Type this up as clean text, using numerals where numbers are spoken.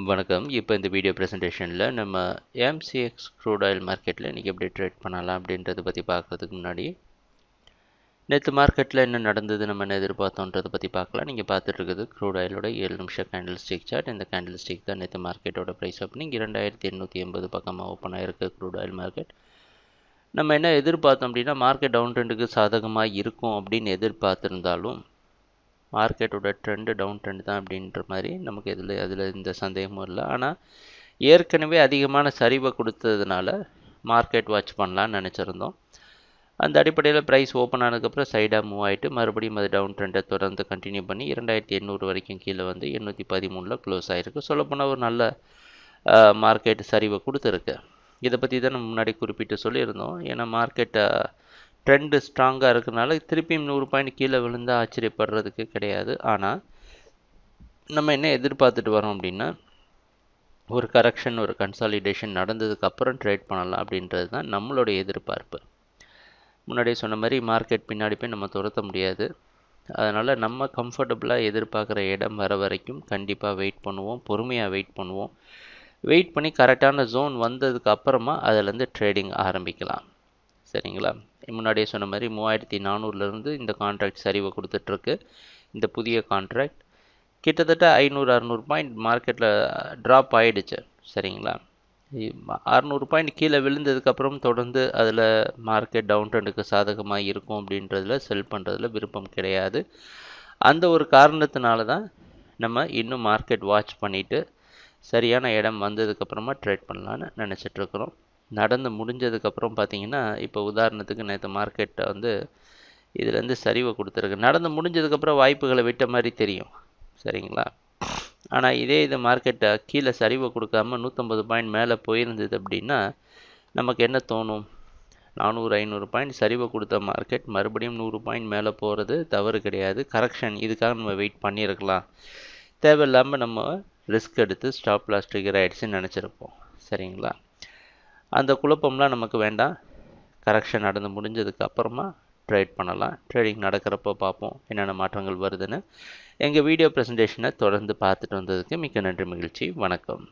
வணக்கம். இப்போ இந்த வீடியோ ப்ரெசன்டேஷனில் நம்ம MCX க்ரூட் ஆயில் மார்க்கெட்டில் இன்றைக்கி எப்படி ட்ரேட் பண்ணலாம் அப்படின்றத பற்றி பார்க்குறதுக்கு முன்னாடி நேற்று மார்க்கெட்டில் என்ன நடந்தது, நம்ம என்ன எதிர்பார்த்தோன்றதை பற்றி பார்க்கலாம். நீங்கள் பார்த்துட்ருக்குது க்ரூட் ஆயிலோட 7 நிமிஷம் கேண்டில் ஸ்டிக் சார்ட். இந்த கேண்டில் ஸ்டிக் தான் நேற்று மார்க்கெட்டோட ப்ரைஸ் ஓப்பனிங் 2880 பக்கமாக ஓப்பன் ஆகிருக்கு க்ரூட் ஆயில் மார்க்கெட். நம்ம என்ன எதிர்பார்த்தோம் அப்படின்னா மார்க்கெட் டவுன் ட்ரெண்டுக்கு சாதகமாக இருக்கும் அப்படின்னு எதிர்பார்த்துருந்தாலும் மார்க்கெட்டோட ட்ரெண்டு டவுன் ட்ரெண்ட் தான் அப்படின்ற மாதிரி நமக்கு அதில் எந்த சந்தேகமும் இல்லை. ஆனால் ஏற்கனவே அதிகமான சரிவை கொடுத்ததுனால மார்க்கெட் வாட்ச் பண்ணலான்னு நினச்சிருந்தோம். அந்த அடிப்படையில் ப்ரைஸ் ஓப்பன் ஆனதுக்கப்புறம் சைடாக மூவ் ஆகிட்டு மறுபடியும் அது டவுன் ட்ரெண்டை தொடர்ந்து கண்டினியூ பண்ணி 2800 வரைக்கும் கீழே வந்து 813 க்ளோஸ் ஆகிருக்கு. சொல்லப்போனால் ஒரு நல்ல மார்க்கெட் சரிவை கொடுத்துருக்கு. இதை பற்றி தான் நம்ம முன்னாடி குறிப்பிட்டு சொல்லியிருந்தோம். ஏன்னா மார்க்கெட்டை ட்ரெண்டு ஸ்ட்ராங்காக இருக்கிறதுனால திருப்பியும் 100 பாயிண்ட் கீழே விழுந்தால் ஆச்சரியப்படுறதுக்கு கிடையாது. ஆனால் நம்ம என்ன எதிர்பார்த்துட்டு வரோம் அப்படின்னா ஒரு கரெக்ஷன், ஒரு கன்சாலிடேஷன் நடந்ததுக்கப்புறம் ட்ரேட் பண்ணலாம் அப்படின்றது தான் நம்மளுடைய எதிர்பார்ப்பு. முன்னாடியே சொன்ன மாதிரி மார்க்கெட் பின்னாடி போய் நம்ம துரத்த முடியாது. அதனால் நம்ம கம்ஃபர்டபுளாக எதிர்பார்க்குற இடம் வர வரைக்கும் கண்டிப்பாக வெயிட் பண்ணுவோம், பொறுமையாக வெயிட் பண்ணுவோம். வெயிட் பண்ணி கரெக்டான ஜோன் வந்ததுக்கு அப்புறமா அதிலேருந்து ட்ரேடிங் ஆரம்பிக்கலாம். சரிங்களா? முன்னாடியே சொன்ன மாதிரி 3400லேருந்து இந்த கான்ட்ராக்ட் சரிவை கொடுத்துட்ருக்கு. இந்த புதிய கான்ட்ராக்ட் கிட்டத்தட்ட 500-600 பாயிண்ட் மார்க்கெட்டில் ட்ராப் ஆகிடுச்சு. சரிங்களா? 600 பாயிண்ட் கீழே விழுந்ததுக்கப்புறம் தொடர்ந்து அதில் மார்க்கெட் டவுன் ட்ரெண்டுக்கு சாதகமாக இருக்கும் அப்படின்றதுல செல் பண்ணுறதுல விருப்பம் கிடையாது. அந்த ஒரு காரணத்தினால தான் நம்ம இன்னும் மார்க்கெட் வாட்ச் பண்ணிவிட்டு சரியான இடம் வந்ததுக்கப்புறமா ட்ரேட் பண்ணலான்னு நினச்சிட்ருக்குறோம். நடந்து முடிஞ்சதுக்கப்புறம் பார்த்தீங்கன்னா, இப்போ உதாரணத்துக்கு நேற்று மார்க்கெட்டை வந்து இதுலேருந்து சரிவை கொடுத்துருக்கு. நடந்து முடிஞ்சதுக்கப்புறம் வாய்ப்புகளை விட்ட மாதிரி தெரியும். சரிங்களா? ஆனால் இது மார்க்கெட்டை கீழே சரிவை கொடுக்காம 150 பாயிண்ட் மேலே போயிருந்தது அப்படின்னா நமக்கு என்ன தோணும்? 400-500 பாயிண்ட் சரிவை கொடுத்த மார்க்கெட் மறுபடியும் 100 பாயிண்ட் மேலே போகிறது தவறு கிடையாது. கரெக்ஷன், இதுக்காக நம்ம வெயிட் பண்ணியிருக்கலாம். தேவையில்லாமல் நம்ம ரிஸ்க் எடுத்து ஸ்டாப் லாஸ் ட்ரிகர் ஆகிடுச்சுன்னு நினச்சிருப்போம். சரிங்களா? அந்த குழப்பம்லாம் நமக்கு வேண்டாம். கரெக்ஷன் நடந்து முடிஞ்சதுக்கு அப்புறமா ட்ரேட் பண்ணலாம். ட்ரேடிங் நடக்கிறப்போ பார்ப்போம் என்னென்ன மாற்றங்கள் வருதுன்னு. எங்கள் வீடியோ ப்ரெசன்டேஷனை தொடர்ந்து பார்த்துட்டு வந்ததுக்கு மிக்க நன்றி, மகிழ்ச்சி. வணக்கம்.